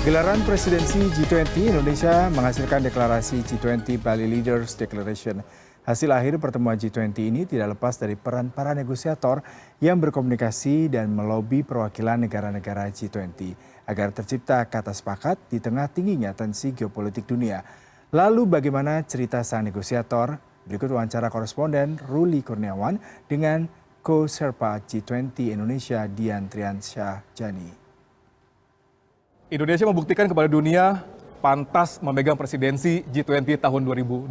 Gelaran presidensi G20 Indonesia menghasilkan deklarasi G20 Bali Leaders Declaration. Hasil akhir pertemuan G20 ini tidak lepas dari peran para negosiator yang berkomunikasi dan melobi perwakilan negara-negara G20 agar tercipta kata sepakat di tengah tingginya tensi geopolitik dunia. Lalu bagaimana cerita sang negosiator? Berikut wawancara koresponden Ruli Kurniawan dengan Co-Sherpa G20 Indonesia Dian Triansyah Jani. Indonesia membuktikan kepada dunia pantas memegang presidensi G20 tahun 2022.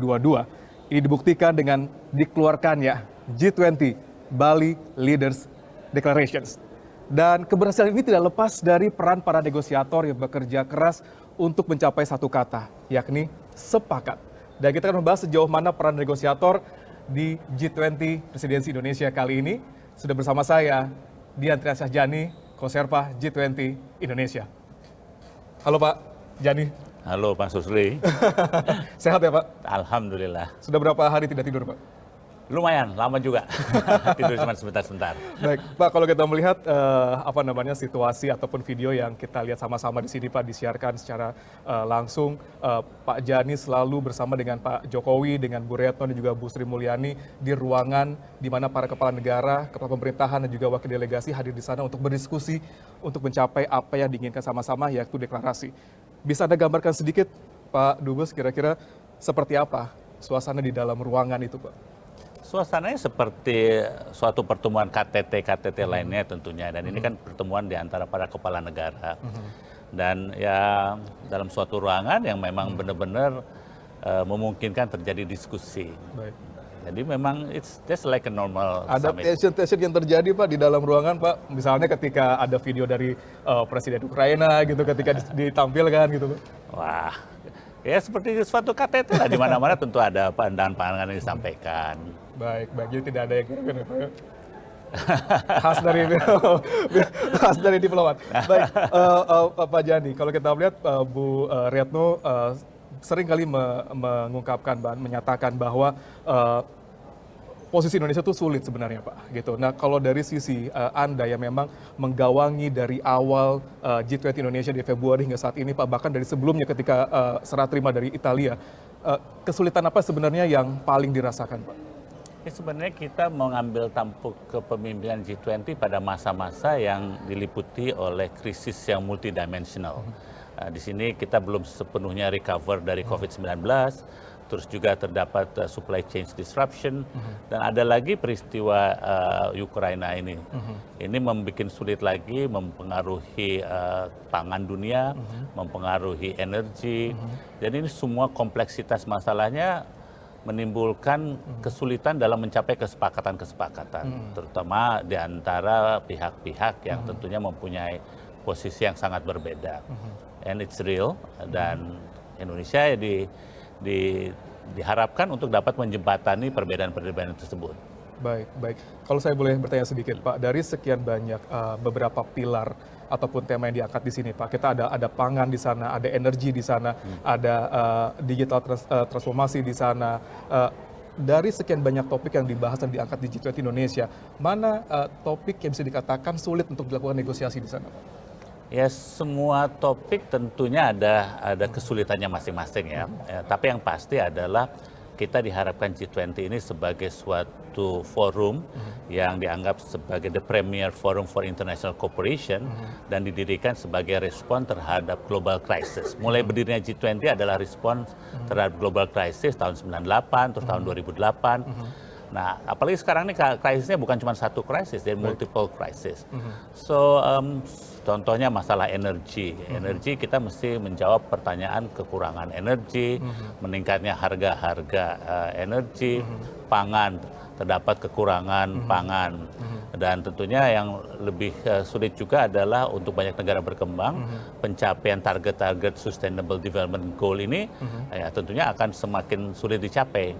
Ini dibuktikan dengan dikeluarkannya G20 Bali Leaders Declarations. Dan keberhasilan ini tidak lepas dari peran para negosiator yang bekerja keras untuk mencapai satu kata, yakni sepakat. Dan kita akan membahas sejauh mana peran negosiator di G20 presidensi Indonesia kali ini. Sudah bersama saya, Dian Triansyah Jani, Co-Sherpa G20 Indonesia. Halo Pak Jani. Halo Pak Susri. Sehat ya Pak? Alhamdulillah. Sudah berapa hari tidak tidur Pak? Lumayan, lama juga. Tidur cuma sebentar-sebentar. Baik, Pak, kalau kita melihat situasi ataupun video yang kita lihat sama-sama di sini Pak disiarkan secara langsung, Pak Jani selalu bersama dengan Pak Jokowi, dengan Bu Retno dan juga Bu Sri Mulyani di ruangan di mana para kepala negara, kepala pemerintahan dan juga wakil delegasi hadir di sana untuk berdiskusi untuk mencapai apa yang diinginkan sama-sama, yaitu deklarasi. Bisa Anda gambarkan sedikit Pak Dubes, kira-kira seperti apa suasana di dalam ruangan itu Pak? Suasananya seperti suatu pertemuan KTT lainnya tentunya. Dan ini kan pertemuan di antara para kepala negara. Dan ya dalam suatu ruangan yang memang benar-benar memungkinkan terjadi diskusi. Baik. Jadi memang it's just like a normal ada summit. tension yang terjadi Pak di dalam ruangan Pak. Misalnya ketika ada video dari Presiden Ukraina gitu ketika ditampilkan gitu Pak. Wah, ya seperti suatu KTT lah, di mana-mana tentu ada pandangan-pandangan yang disampaikan. Baik, jadi tidak ada yang kira-kira ya, Pak. khas dari diplomat. Baik, Pak Jani, kalau kita melihat Bu Retno sering kali mengungkapkan, menyatakan bahwa posisi Indonesia itu sulit sebenarnya Pak. Gitu. Nah kalau dari sisi Anda yang memang menggawangi dari awal G20 Indonesia di Februari hingga saat ini Pak, bahkan dari sebelumnya ketika serah terima dari Italia, kesulitan apa sebenarnya yang paling dirasakan Pak? Ya, sebenarnya kita mengambil tampuk kepemimpinan G20 pada masa-masa yang diliputi oleh krisis yang multidimensional. Di sini kita belum sepenuhnya recover dari COVID-19, terus juga terdapat supply chain disruption, dan ada lagi peristiwa Ukraina ini. Ini membuat sulit lagi, mempengaruhi pangan dunia, mempengaruhi energi. Jadi ini semua kompleksitas masalahnya menimbulkan kesulitan dalam mencapai kesepakatan-kesepakatan, terutama di antara pihak-pihak yang tentunya mempunyai posisi yang sangat berbeda. And it's real, dan Indonesia diharapkan untuk dapat menjembatani perbedaan-perbedaan tersebut. Baik. Kalau saya boleh bertanya sedikit Pak, dari sekian banyak beberapa pilar ataupun tema yang diangkat di sini Pak, kita ada pangan di sana, ada energi di sana, ada digital transformasi di sana. Dari sekian banyak topik yang dibahas dan diangkat di G20 Indonesia, mana topik yang bisa dikatakan sulit untuk dilakukan negosiasi di sana Pak? Ya, semua topik tentunya ada kesulitannya masing-masing ya. Tapi yang pasti adalah kita diharapkan G20 ini sebagai suatu forum yang dianggap sebagai the premier forum for international cooperation dan didirikan sebagai respon terhadap global crisis. Mulai berdirinya G20 adalah respon terhadap global crisis tahun 98, terus tahun 2008. Nah, apalagi sekarang ini krisisnya bukan cuma satu krisis, dan multiple crisis. So, contohnya masalah energi. Energi kita mesti menjawab pertanyaan kekurangan energi, meningkatnya harga-harga energi, pangan, terdapat kekurangan pangan. Dan tentunya yang lebih sulit juga adalah untuk banyak negara berkembang, pencapaian target-target Sustainable Development Goal ini ya tentunya akan semakin sulit dicapai.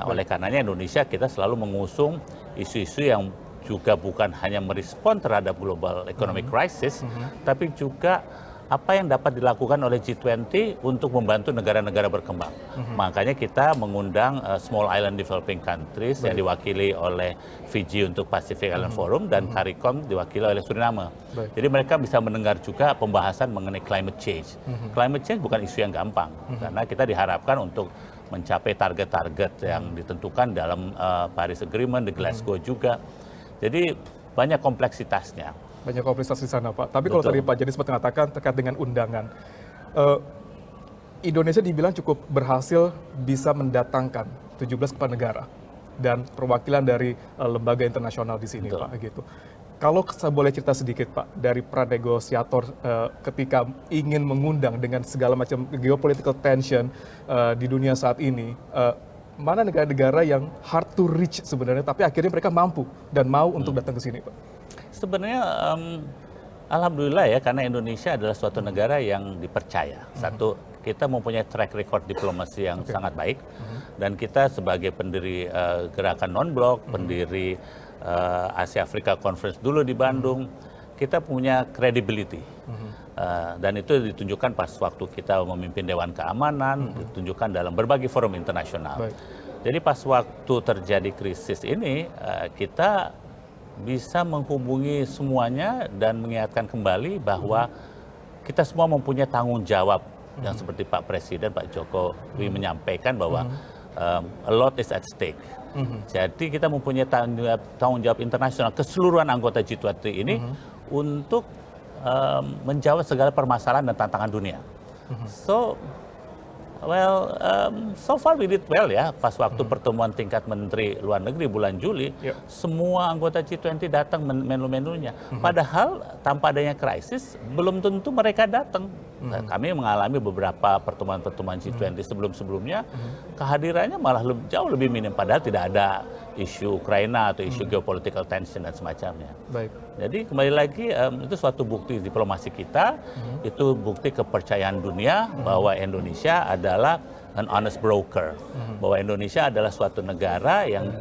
Oleh karenanya Indonesia kita selalu mengusung isu-isu yang juga bukan hanya merespon terhadap global economic crisis, tapi juga apa yang dapat dilakukan oleh G20 untuk membantu negara-negara berkembang. Makanya kita mengundang Small Island Developing Countries yang diwakili oleh Fiji untuk Pacific Island Forum dan CARICOM diwakili oleh Suriname. Jadi mereka bisa mendengar juga pembahasan mengenai climate change. Climate change bukan isu yang gampang, karena kita diharapkan untuk mencapai target-target yang ditentukan dalam Paris Agreement, di Glasgow juga. Jadi banyak kompleksitasnya. Banyak kompleksitas di sana, Pak. Tapi kalau tadi Pak Jadi sempat mengatakan terkait dengan undangan, Indonesia dibilang cukup berhasil bisa mendatangkan 17 kepala negara dan perwakilan dari lembaga internasional di sini, Pak. Gitu. Kalau saya boleh cerita sedikit, Pak, dari pranegosiator ketika ingin mengundang dengan segala macam geopolitical tension di dunia saat ini, mana negara-negara yang hard to reach sebenarnya, tapi akhirnya mereka mampu dan mau untuk datang ke sini, Pak? Sebenarnya alhamdulillah ya, karena Indonesia adalah suatu negara yang dipercaya. Satu, kita mempunyai track record diplomasi yang sangat baik, dan kita sebagai pendiri gerakan non-blok, pendiri Asia Africa Conference dulu di Bandung, kita punya credibility. Dan itu ditunjukkan pas waktu kita memimpin Dewan Keamanan, ditunjukkan dalam berbagai forum internasional. Jadi pas waktu terjadi krisis ini, kita bisa menghubungi semuanya dan mengingatkan kembali bahwa kita semua mempunyai tanggung jawab yang seperti Pak Presiden, Pak Jokowi menyampaikan bahwa a lot is at stake. Jadi kita mempunyai tanggung jawab internasional keseluruhan anggota G20 ini untuk menjawab segala permasalahan dan tantangan dunia. So far we did well ya. Pas waktu pertemuan tingkat Menteri Luar Negeri bulan Juli, semua anggota G20 datang menu-menunya. Padahal tanpa adanya krisis, belum tentu mereka datang. Kami mengalami beberapa pertemuan-pertemuan G20 sebelum-sebelumnya, kehadirannya malah jauh lebih minim. Padahal tidak ada isu Ukraina atau isu geopolitical tension dan semacamnya. Jadi kembali lagi, itu suatu bukti diplomasi kita, itu bukti kepercayaan dunia bahwa Indonesia adalah an honest broker, bahwa Indonesia adalah suatu negara yang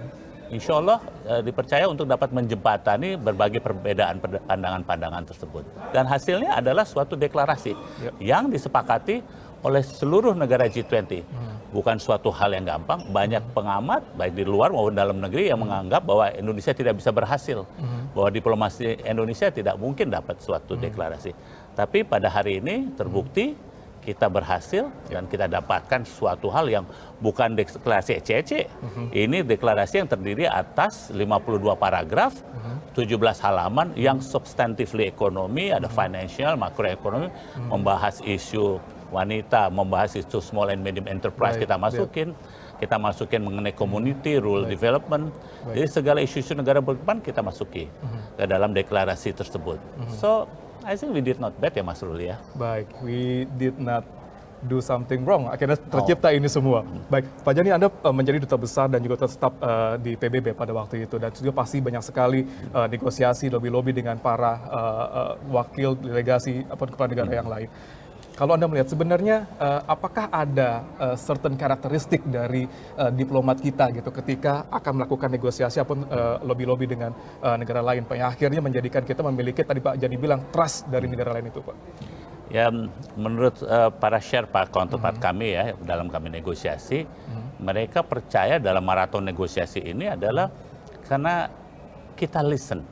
insya Allah dipercaya untuk dapat menjembatani berbagai perbedaan pandangan-pandangan tersebut. Dan hasilnya adalah suatu deklarasi yang disepakati oleh seluruh negara G20. Bukan suatu hal yang gampang, banyak pengamat, baik di luar maupun dalam negeri yang menganggap bahwa Indonesia tidak bisa berhasil. Bahwa diplomasi Indonesia tidak mungkin dapat suatu deklarasi. Tapi pada hari ini terbukti kita berhasil dan kita dapatkan suatu hal yang bukan deklarasi ece-ece. Ini deklarasi yang terdiri atas 52 paragraf, 17 halaman yang substantively ekonomi, ada financial, makroekonomi, membahas isu wanita, membahas isu small and medium enterprise, kita masukin mengenai community, rural development. Jadi segala isu-isu negara berkembang kita masuki ke dalam deklarasi tersebut. So I think we did not bad ya Mas Ruli ya. Baik, we did not do something wrong. Akhirnya tercipta ini semua. Baik, Pak Jani, Anda menjadi duta besar dan juga tetap di PBB pada waktu itu, dan juga pasti banyak sekali negosiasi, lobby-lobby dengan para wakil delegasi atau kepala negara yang lain. Kalau Anda melihat sebenarnya apakah ada certain karakteristik dari diplomat kita gitu ketika akan melakukan negosiasi ataupun lobby-lobby dengan negara lain, Pak, yang akhirnya menjadikan kita memiliki, tadi Pak Jani bilang, trust dari negara lain itu, Pak? Ya, menurut para Sherpa counterpart kami ya dalam kami negosiasi, mereka percaya dalam maraton negosiasi ini adalah karena kita listen.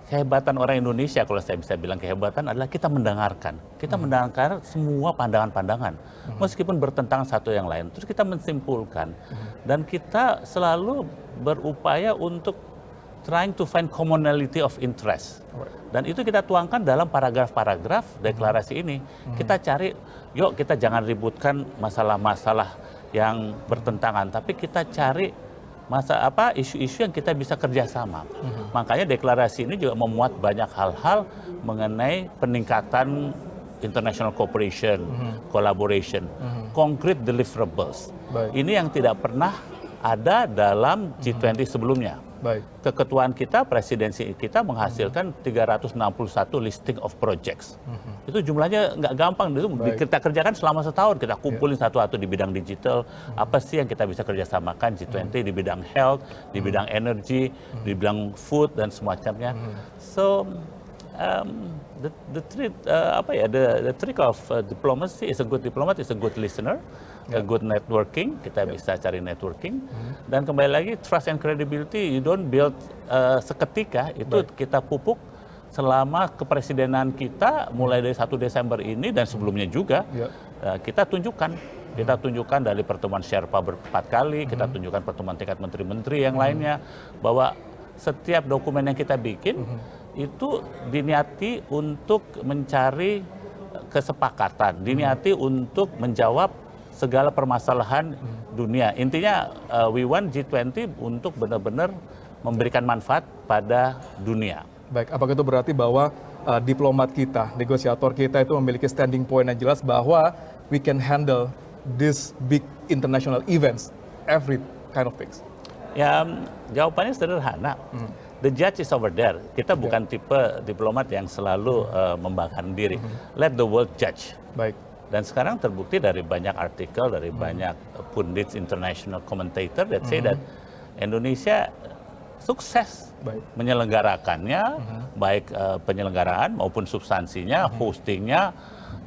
Kehebatan orang Indonesia, kalau saya bisa bilang kehebatan, adalah kita mendengarkan. Kita mendengarkan semua pandangan-pandangan, meskipun bertentangan satu yang lain. Terus kita mensimpulkan, dan kita selalu berupaya untuk trying to find commonality of interest. Dan itu kita tuangkan dalam paragraf-paragraf deklarasi ini. Kita cari, yuk kita jangan ributkan masalah-masalah yang bertentangan, tapi kita cari isu-isu yang kita bisa kerjasama. Makanya deklarasi ini juga memuat banyak hal-hal mengenai peningkatan international cooperation, collaboration, concrete deliverables. Ini yang tidak pernah ada dalam G20 sebelumnya. Keketuaan kita, presidensi kita menghasilkan 361 listing of projects. Itu jumlahnya nggak gampang, itu kita kerjakan selama setahun, kita kumpulin satu-satu di bidang digital, apa sih yang kita bisa kerjasamakan G20 di bidang health, di bidang energy, di bidang food dan semacamnya. So the trick of diplomacy is a good diplomat is a good listener, a good networking. Kita bisa cari networking. Dan kembali lagi trust and credibility you don't build seketika, itu kita pupuk selama kepresidenan kita mulai dari 1 Desember ini dan sebelumnya juga. Kita tunjukkan dari pertemuan Sherpa 4 kali, kita tunjukkan pertemuan tingkat menteri-menteri yang lainnya, bahwa setiap dokumen yang kita bikin itu diniati untuk mencari kesepakatan, diniati untuk menjawab segala permasalahan dunia. Intinya we want G20 untuk benar-benar memberikan manfaat pada dunia. Baik, apakah itu berarti bahwa diplomat kita, negosiator kita itu memiliki standing point yang jelas bahwa we can handle these big international events, every kind of things? Ya, jawabannya sederhana. The judge is over there. Kita bukan tipe diplomat yang selalu membanggakan diri. Let the world judge. Baik. Dan sekarang terbukti dari banyak artikel, dari banyak pundits, international commentator that say that Indonesia sukses menyelenggarakannya, baik penyelenggaraan maupun substansinya, hostingnya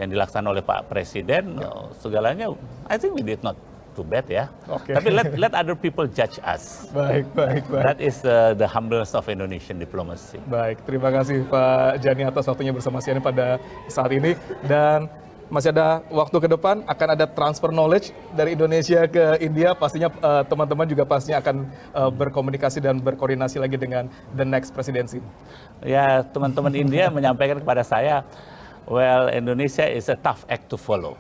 yang dilaksanakan oleh Pak Presiden, segalanya. I think we did not too bad ya. Tapi let other people judge us. Baik. That is the humbleness of Indonesian diplomacy. Baik, terima kasih Pak Jani atas waktunya bersama CNN pada saat ini. Dan masih ada waktu ke depan, akan ada transfer knowledge dari Indonesia ke India. Pastinya teman-teman juga pastinya akan berkomunikasi dan berkoordinasi lagi dengan the next presidency. Ya, teman-teman India menyampaikan kepada saya, well, Indonesia is a tough act to follow.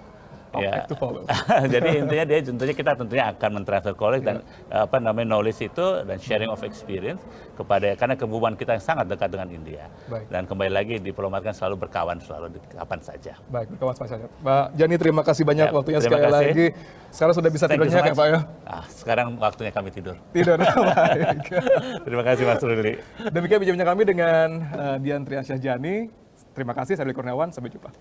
Act to follow. Jadi intinya kita tentunya akan mentransfer knowledge itu dan sharing of experience karena hubungan kita yang sangat dekat dengan India. Dan kembali lagi diplomat kan selalu berkawan selalu kapan saja. Baik, berkawan saja. Pak Jani, terima kasih banyak waktunya sekali lagi. Sekarang sudah bisa tidur nyenyak ya Pak ya? Sekarang waktunya kami tidur. Baik. Terima kasih Mas Ruli. Demikian bincang kami dengan Dian Triansyah Jani. Terima kasih, saya Ruli Kurniawan. Sampai jumpa.